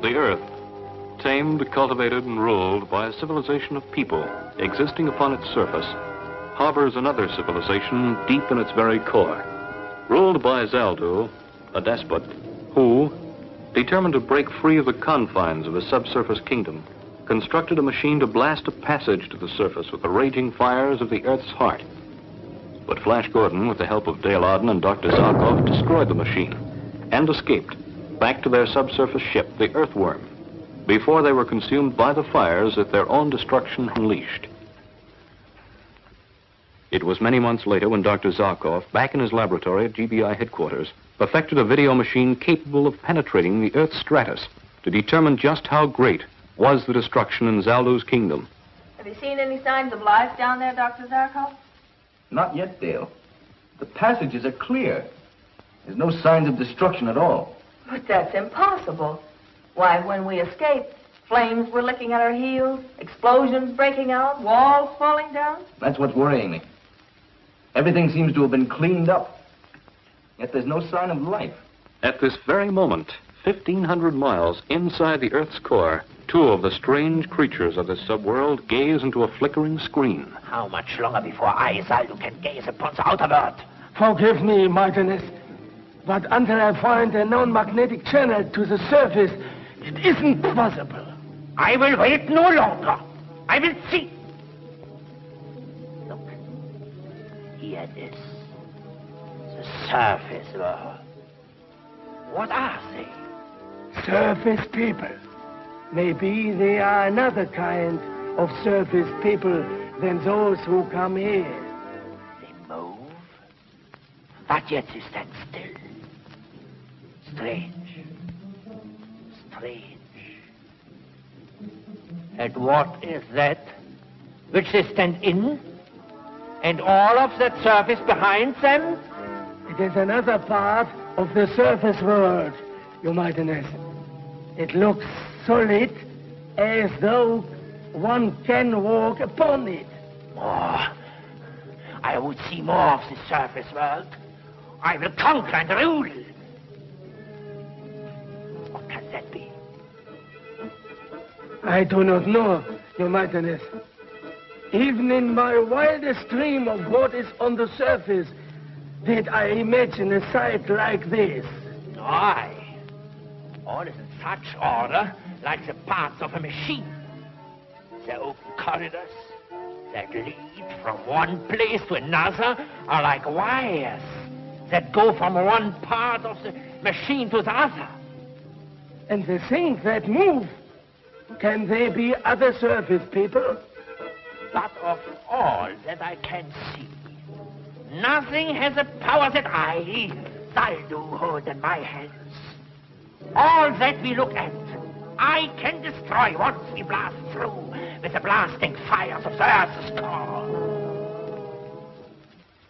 The Earth, tamed, cultivated, and ruled by a civilization of people existing upon its surface, harbors another civilization deep in its very core, ruled by Zaldu, a despot, who, determined to break free of the confines of his subsurface kingdom, constructed a machine to blast a passage to the surface with the raging fires of the Earth's heart. But Flash Gordon, with the help of Dale Arden and Dr. Zarkov, destroyed the machine and escaped back to their subsurface ship, the Earthworm, before they were consumed by the fires that their own destruction unleashed. It was many months later when Dr. Zarkov, back in his laboratory at GBI headquarters, perfected a video machine capable of penetrating the Earth's stratus to determine just how great was the destruction in Zaldu's kingdom. Have you seen any signs of life down there, Dr. Zarkov? Not yet, Dale. The passages are clear. There's no signs of destruction at all. But that's impossible. Why, when we escaped, flames were licking at our heels, explosions breaking out, walls falling down. That's what's worrying me. Everything seems to have been cleaned up. Yet there's no sign of life. At this very moment, 1,500 miles inside the Earth's core, two of the strange creatures of this subworld gaze into a flickering screen. How much longer before I, Zaldu, can gaze upon the outer world? Forgive me, Martinez, but until I find a known magnetic channel to the surface, it isn't possible. I will wait no longer. I will see. Look, here it is. The surface world. What are they? Surface people. Maybe they are another kind of surface people than those who come here. They move, but yet they stand still. Strange. Strange. And what is that which they stand in? And all of that surface behind them? It is another part of the surface world, Your Mightiness. It looks solid, as though one can walk upon it. More. I would see more of the surface world. I will conquer and rule. What can that be? I do not know, Your Mightiness. Even in my wildest dream of what is on the surface, did I imagine a sight like this. Aye. All is in such order, like the parts of a machine. The open corridors that lead from one place to another are like wires that go from one part of the machine to the other. And the things that move, can they be other surface people? But of all that I can see, nothing has the power that I, Zaldu, hold in my hands. All that we look at, I can destroy once we blast through with the blasting fires of the Earth's core.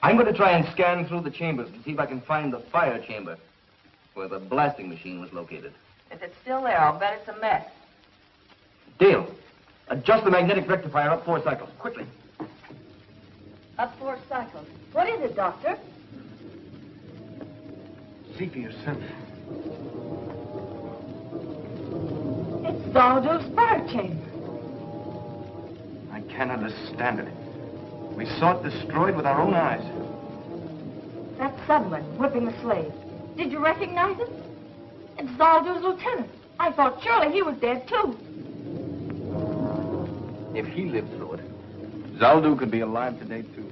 I'm going to try and scan through the chambers to see if I can find the fire chamber where the blasting machine was located. If it's still there, I'll bet it's a mess. Dale, adjust the magnetic rectifier up 4 cycles, quickly. Up 4 cycles. What is it, Doctor? See for yourself. It's Zaldu's fire chamber. I can't understand it. We saw it destroyed with our own eyes. That subman whipping the slave. Did you recognize it? It's Zaldu's lieutenant. I thought surely he was dead, too. If he lived through it, Zaldu could be alive today, too.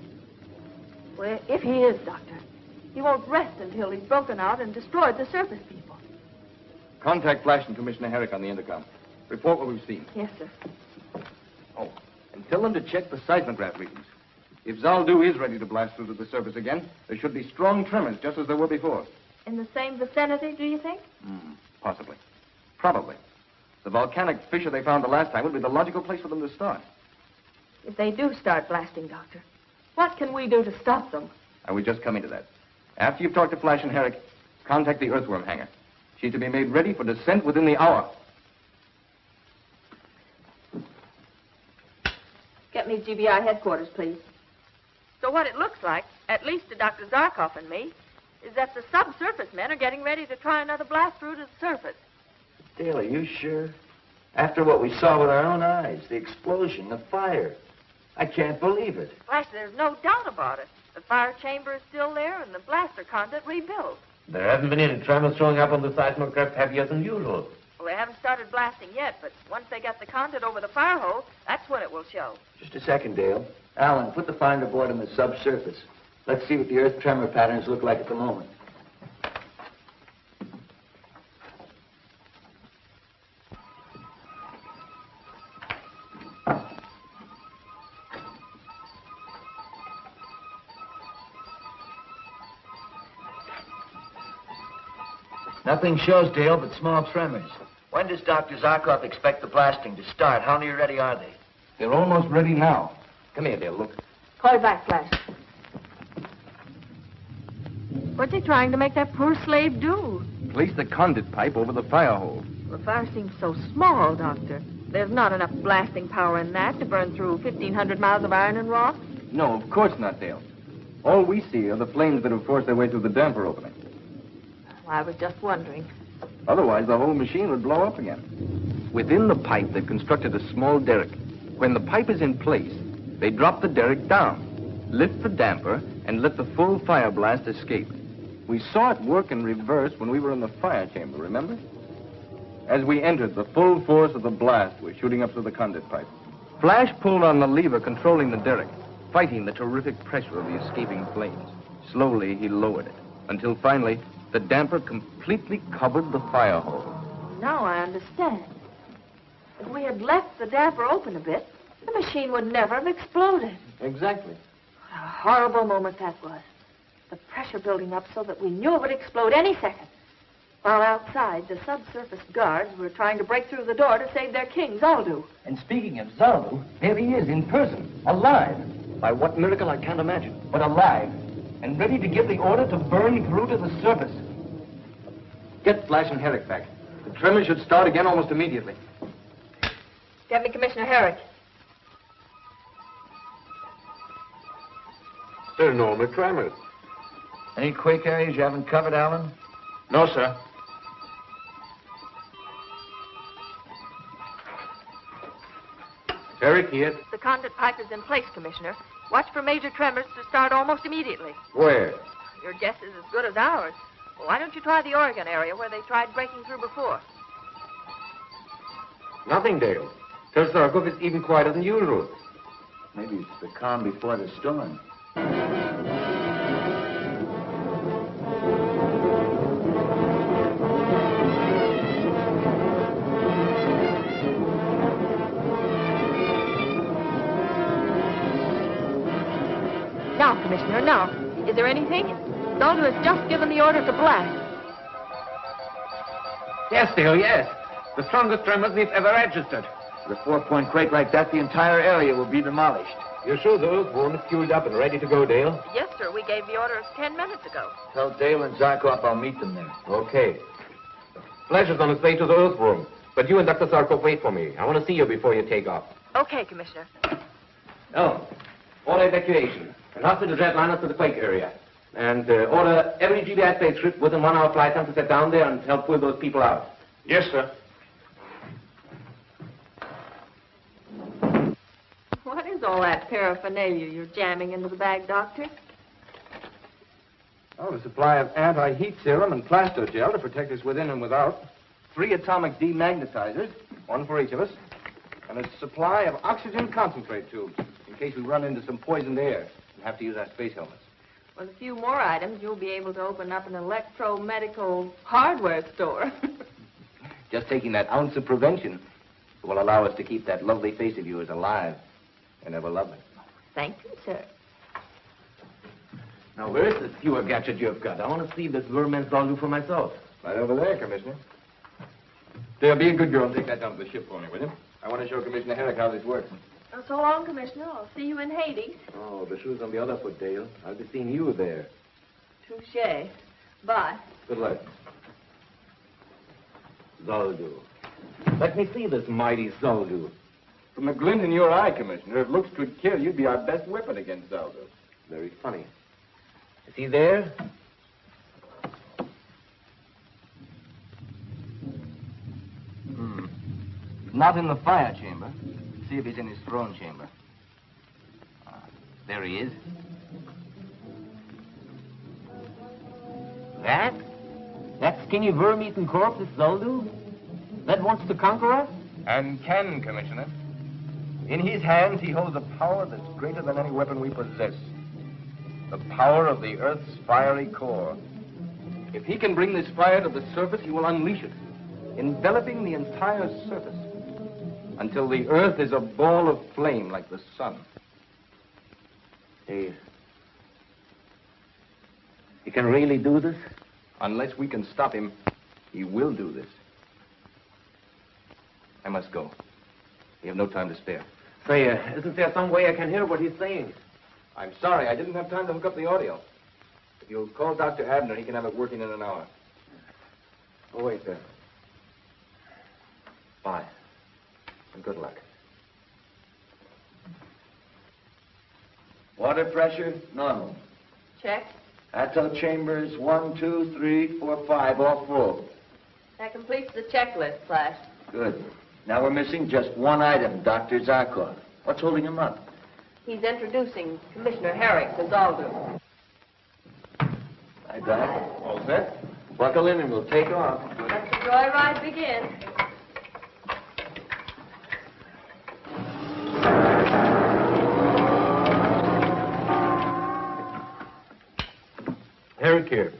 Well, if he is, Doctor, he won't rest until he's broken out and destroyed the surface people. Contact Flash and Commissioner Herrick on the intercom. Report what we've seen. Yes, sir. Oh, and tell them to check the seismograph readings. If Zaldu is ready to blast through to the surface again, there should be strong tremors, just as there were before. In the same vicinity, do you think? Possibly. Probably. The volcanic fissure they found the last time would be the logical place for them to start. If they do start blasting, Doctor, what can we do to stop them? I was just coming to that. After you've talked to Flash and Herrick, contact the Earthworm hangar. She's to be made ready for descent within the hour. Get me GBI headquarters, please. So what it looks like, at least to Dr. Zarkov and me, is that the subsurface men are getting ready to try another blast through to the surface. Dale, are you sure? After what we saw with our own eyes, the explosion, the fire. I can't believe it. Flash, there's no doubt about it. The fire chamber is still there and the blaster conduit rebuilt. There haven't been any tremors showing up on the seismograph heavier than usual. Well, they haven't started blasting yet, but once they get the conduit over the fire hole, that's when it will show. Just a second, Dale. Alan, put the finder board on the subsurface. Let's see what the earth tremor patterns look like at the moment. Nothing shows, Dale, but small tremors. When does Dr. Zarkov expect the blasting to start? How near ready are they? They're almost ready now. Come here, Dale, look. Call back, Flash. What's he trying to make that poor slave do? Place the conduit pipe over the fire hole. The fire seems so small, Doctor. There's not enough blasting power in that to burn through 1,500 miles of iron and rock. No, of course not, Dale. All we see are the flames that have forced their way through the damper opening. I was just wondering. Otherwise, the whole machine would blow up again. Within the pipe, they've constructed a small derrick. When the pipe is in place, they drop the derrick down, lift the damper, and let the full fire blast escape. We saw it work in reverse when we were in the fire chamber, remember? As we entered, the full force of the blast was shooting up through the conduit pipe. Flash pulled on the lever controlling the derrick, fighting the terrific pressure of the escaping flames. Slowly, he lowered it, until finally, the damper completely covered the fire hole. Now I understand. If we had left the damper open a bit, the machine would never have exploded. Exactly. What a horrible moment that was. The pressure building up so that we knew it would explode any second. While outside, the subsurface guards were trying to break through the door to save their king, Zaldu. And speaking of Zaldu, there he is in person, alive. By what miracle, I can't imagine. But alive, and ready to give the order to burn through to the surface. Get Flash and Herrick back. The tremor should start again almost immediately. Get me Commissioner Herrick. They're normal tremors. Any quake areas you haven't covered, Alan? No, sir. Herrick here. The conduit pipe is in place, Commissioner. Watch for major tremors to start almost immediately. Where? Your guess is as good as ours. Well, why don't you try the Oregon area where they tried breaking through before? Nothing, Dale. Tell Zarkov it's even quieter than usual. Maybe it's the calm before the storm. Now, Commissioner, now. Is there anything? Zaldu has just given the order to blast. Yes, Dale, yes. The strongest tremors we've ever registered. With a 4-point quake like that, the entire area will be demolished. You're sure the earthworm is fueled up and ready to go, Dale? Yes, sir. We gave the orders 10 minutes ago. Tell Dale and Zarkov I'll meet them there. Okay. Flash is on his way to the earthworm, but you and Dr. Zarkov wait for me. I want to see you before you take off. Okay, Commissioner. Oh, order evacuation. And hospital jetliners to the quake area. And order every GBI spaceship within 1 hour flight time to set down there and help pull those people out. Yes, sir. What is all that paraphernalia you're jamming into the bag, Doctor? Oh, a supply of anti-heat serum and plaster gel to protect us within and without. 3 atomic demagnetizers, 1 for each of us. And a supply of oxygen concentrate tubes, in case we run into some poisoned air and have to use our space helmets. With a few more items, you'll be able to open up an electro-medical hardware store. Just taking that ounce of prevention will allow us to keep that lovely face of yours alive and ever lovely. Thank you, sir. Now, where's the sewer gadget you've got? I want to see this vermin's Zaldu for myself. Right over there, Commissioner. Dale, be a good girl and take that down to the ship for me, will you? I want to show Commissioner Herrick how this works. Oh, so long, Commissioner. I'll see you in Hades. Oh, the shoe's on the other foot, Dale. I'll be seeing you there. Touché. Bye. Good luck. Zaldu. Let me see this mighty Zaldu. From the glint in your eye, Commissioner, if looks could kill, you'd be our best weapon against Zaldu. Very funny. Is he there? Not in the fire chamber. See if he's in his throne chamber. There he is. That skinny worm-eaten corpse is Zaldu? That wants to conquer us? And can, Commissioner. In his hands, he holds a power that's greater than any weapon we possess. The power of the Earth's fiery core. If he can bring this fire to the surface, he will unleash it, enveloping the entire surface, until the Earth is a ball of flame like the sun. He can really do this? Unless we can stop him, he will do this. I must go. We have no time to spare. Say, isn't there some way I can hear what he's saying? I'm sorry, I didn't have time to hook up the audio. If you'll call Dr. Abner, he can have it working in an hour. Oh, wait there. Bye. And good luck. Water pressure, normal. Check. Atto chambers, 1, 2, 3, 4, 5, all full. That completes the checklist, Flash. Good. Now we're missing just one item, Dr. Zarkov. What's holding him up? He's introducing Commissioner Herrick to Zaldu. Hi, Doc. All set? Buckle in and we'll take off. Let the joyride begin. Herrick here.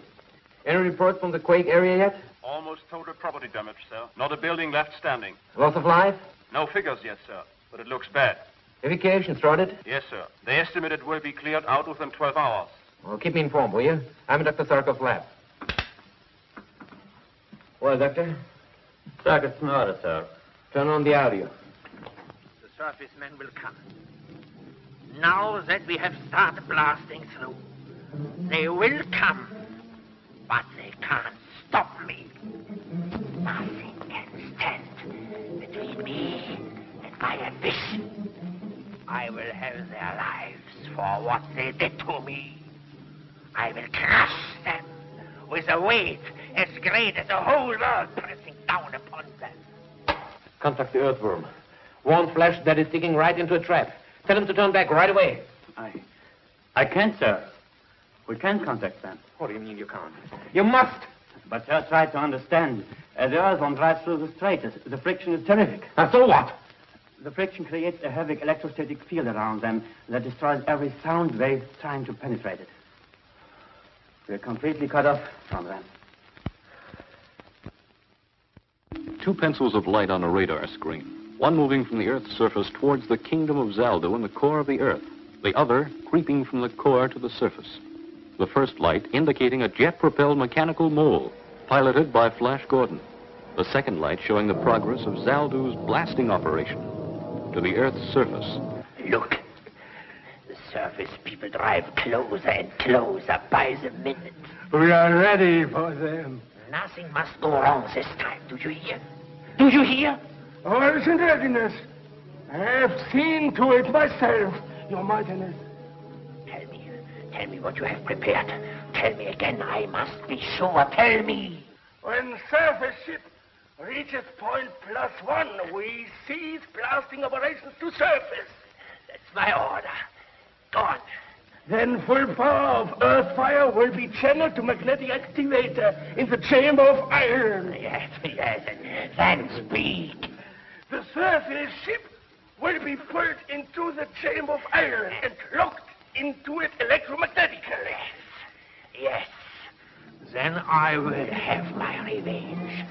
Any reports from the quake area yet? Almost total property damage, sir. Not a building left standing. Loss of life? No figures yet, sir, but it looks bad. Evacuation started? Yes, sir. They estimate it will be cleared out within 12 hours. Well, keep me informed, will you? I'm in Dr. Sarkov's lab. Well, Doctor? Circuit's in order, sir. Turn on the audio. The surface men will come. Now that we have started blasting through, they will come, but they can't stop me. Nothing can stand between me and my ambition. I will have their lives for what they did to me. I will crush them with a weight as great as the whole world pressing down upon them. Contact the earthworm. Warn Flash that is digging right into a trap. Tell him to turn back right away. I can't, sir. We can't contact them. What do you mean you can't? You must! But sir, try to understand. As the earthworm drives through the strait, the friction is terrific. And so what? The friction creates a heavy electrostatic field around them that destroys every sound wave trying to penetrate it. We're completely cut off from them. 2 pencils of light on a radar screen. One moving from the Earth's surface towards the kingdom of Zaldu in the core of the Earth. The other creeping from the core to the surface. The first light indicating a jet-propelled mechanical mole piloted by Flash Gordon. The second light showing the progress of Zaldu's blasting operation to the Earth's surface. Look, the surface people drive closer and closer by the minute. We are ready for them. Nothing must go wrong this time, do you hear? Do you hear? All is in readiness. I have seen to it myself, Your Mightiness. Tell me what you have prepared. Tell me again, I must be sure. Tell me. When surface ship reaches point +1, we cease blasting operations to surface. That's my order. Go on. Then full power of earth fire will be channeled to magnetic activator in the chamber of iron. Yes, and then speak. The surface ship will be pulled into the chamber of iron and locked into it electromagnetically. Yes. Then I will have my revenge.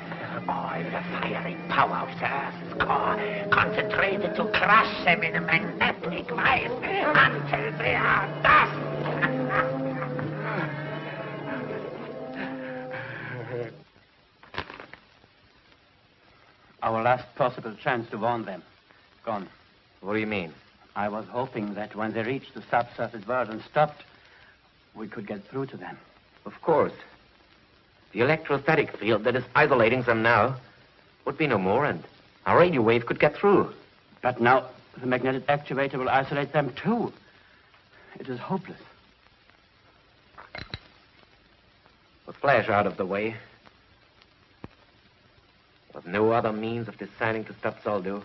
All the fiery power of the Earth's core concentrated to crush them in a magnetic vice until they are dust. Our last possible chance to warn them. Gone. What do you mean? I was hoping that when they reached the subsurface world and stopped, we could get through to them. Of course. The electrostatic field that is isolating them now would be no more, and our radio wave could get through. But now the magnetic actuator will isolate them too. It is hopeless. With Flash out of the way, we'll have no other means of deciding to stop Zaldo.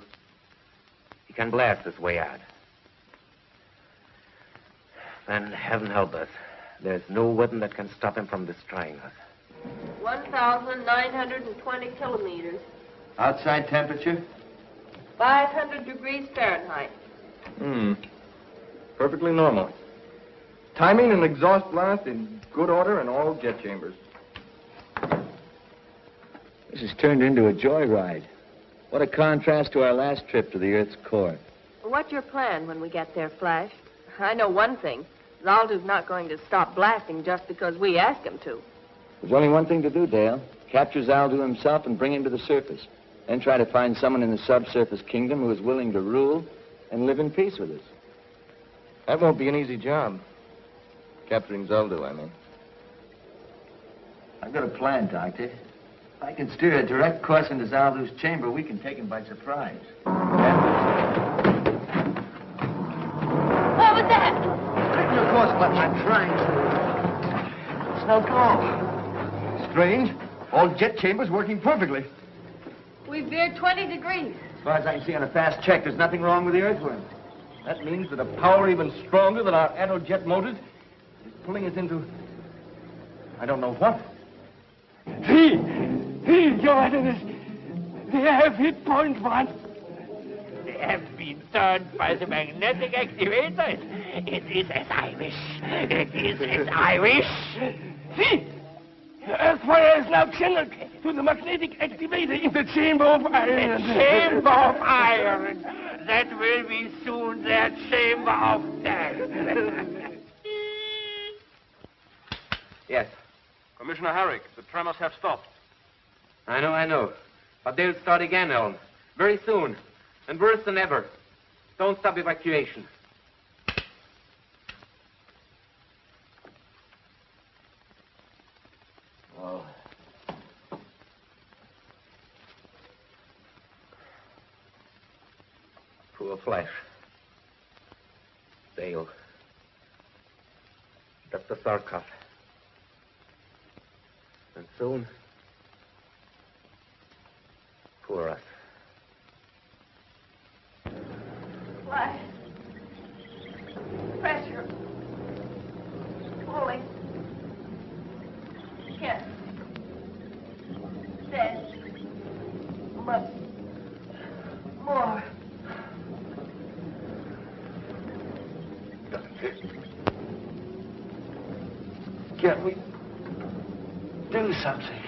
He can blast his way out. Then heaven help us. There's no weapon that can stop him from destroying us. 1,920 kilometers. Outside temperature? 500 degrees Fahrenheit. Perfectly normal. Timing and exhaust blast in good order in all jet chambers. This has turned into a joyride. What a contrast to our last trip to the Earth's core. What's your plan when we get there, Flash? I know one thing. Zaldu's not going to stop blasting just because we ask him to. There's only one thing to do, Dale. Capture Zaldu himself and bring him to the surface. Then try to find someone in the subsurface kingdom who is willing to rule and live in peace with us. That won't be an easy job. Capturing Zaldu, I mean. I've got a plan, Doctor. If I can steer a direct course into Zaldu's chamber, we can take him by surprise. What was that? Correct your course, but I'm trying to. It's no go. Strange. All jet chambers working perfectly. We veered 20 degrees. As far as I can see on a fast check, there's nothing wrong with the earthworm. That means that a power even stronger than our aerojet motors is pulling us into... I don't know what. See, Your Highness, they have hit point 1. They have been turned by the magnetic activators. It is as I wish. It is as I wish. See, the earth fire is now channeled to the magnetic activator in the chamber of iron. The chamber of iron. That will be soon their chamber of death. Yes. Commissioner Herrick, the tremors have stopped. I know. But they'll start again, Elm. Very soon. And worse than ever. Don't stop evacuation. Oh. Poor Flash. Dale. Dr. Sarkov. And soon, poor us. Flash. Pressure. Pulling. Yes. Dead. But more. Can we do something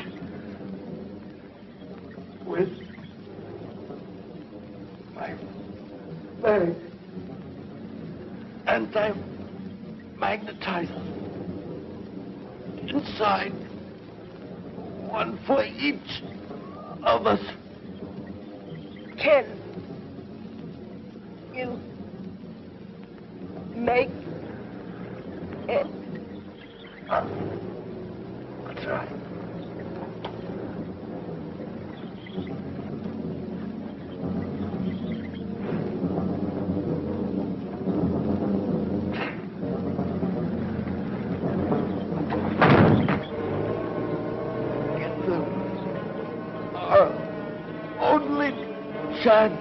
with my very anti-magnetizer inside one for each of us? Can you make it? That's right. Get them. Our only chance.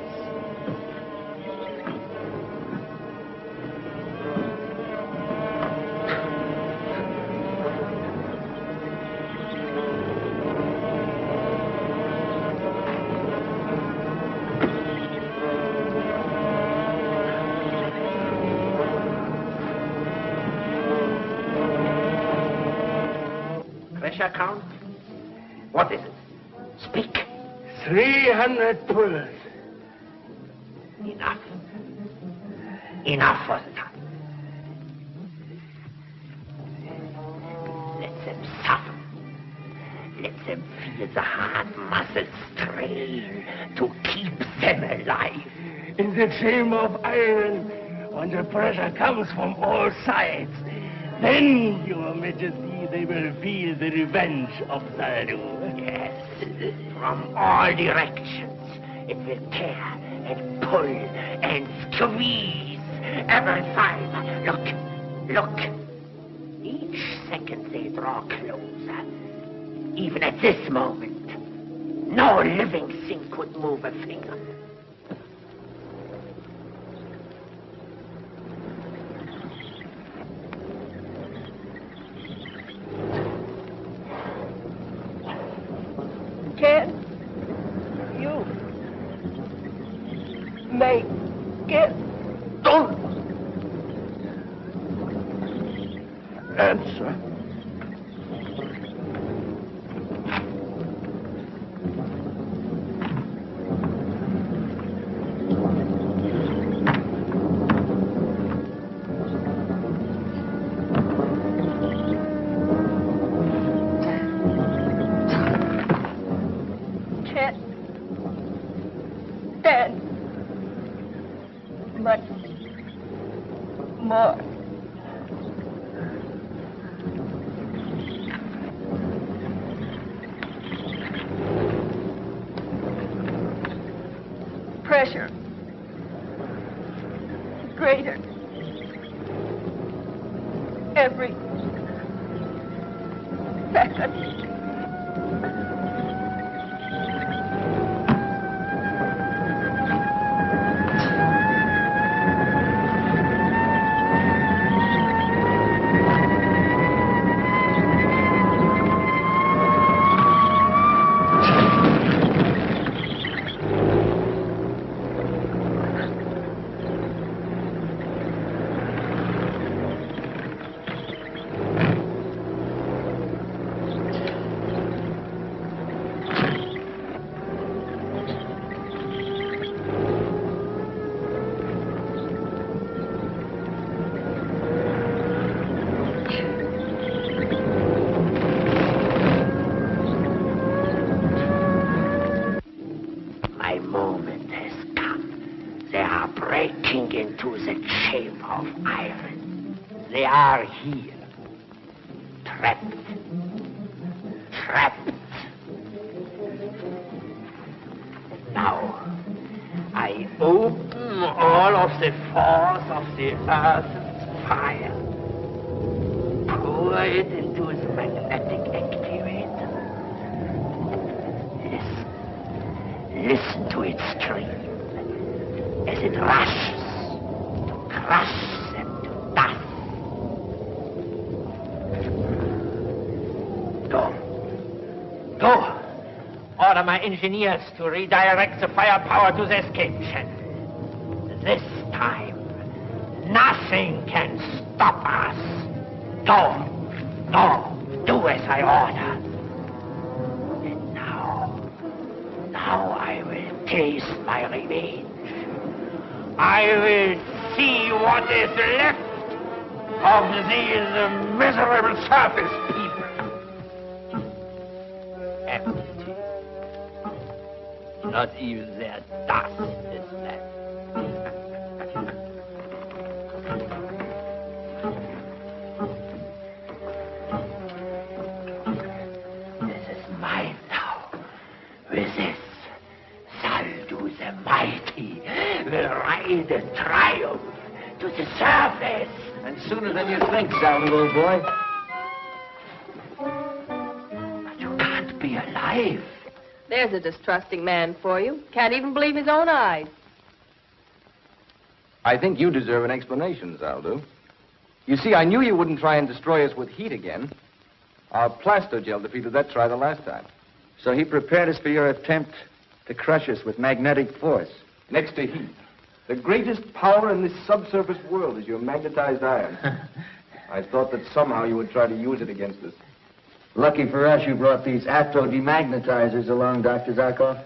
Pressure count? What is it? Speak. 300 pullers. Enough. Enough for the time. Let them suffer. Let them feel the hard muscles strain to keep them alive. In the chamber of iron, when the pressure comes from all sides, then, Your Majesty, they will feel the revenge of Zaldu. Yes, from all directions. It will tear and pull and squeeze every fiber. Look. Each second they draw closer. Even at this moment, No living thing could move a finger. Can you make it? Don't answer. Much more. Pressure. Greater. Every second. Into the chamber of iron. They are here. Trapped. Trapped. Now, I open all of the force of the earth's fire. Pour it into the magnetic activator. Listen to its stream as it rushes. Crush them to dust. Go. Order my engineers to redirect the firepower to the escape channel. This time, nothing can stop us. Go. Do as I order. And now I will taste my revenge. I will see what is left of these miserable surface people. Empty. Not even their dust is left. This is mine now. With this, Zaldu the Mighty will ride in triumph to the surface. And sooner than you think, Zaldu, old boy. But you can't be alive. There's a distrusting man for you. Can't even believe his own eyes. I think you deserve an explanation, Zaldu. You see, I knew you wouldn't try and destroy us with heat again. Our plastogel defeated that try the last time. So he prepared us for your attempt to crush us with magnetic force. Next to heat. The greatest power in this subsurface world is your magnetized iron. I thought that somehow you would try to use it against us. Lucky for us, you brought these atto-demagnetizers along, Dr. Zarkov.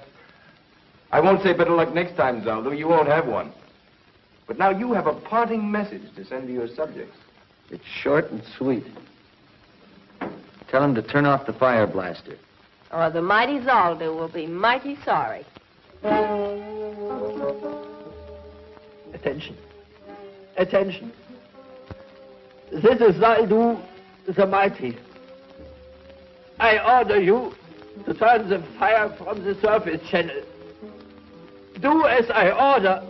I won't say better luck next time, Zaldu. You won't have one. But now you have a parting message to send to your subjects. It's short and sweet. Tell them to turn off the fire blaster. Or the mighty Zaldu will be mighty sorry. Attention. Attention. This is Zaldu the Mighty. I order you to turn the fire from the surface channel. Do as I order.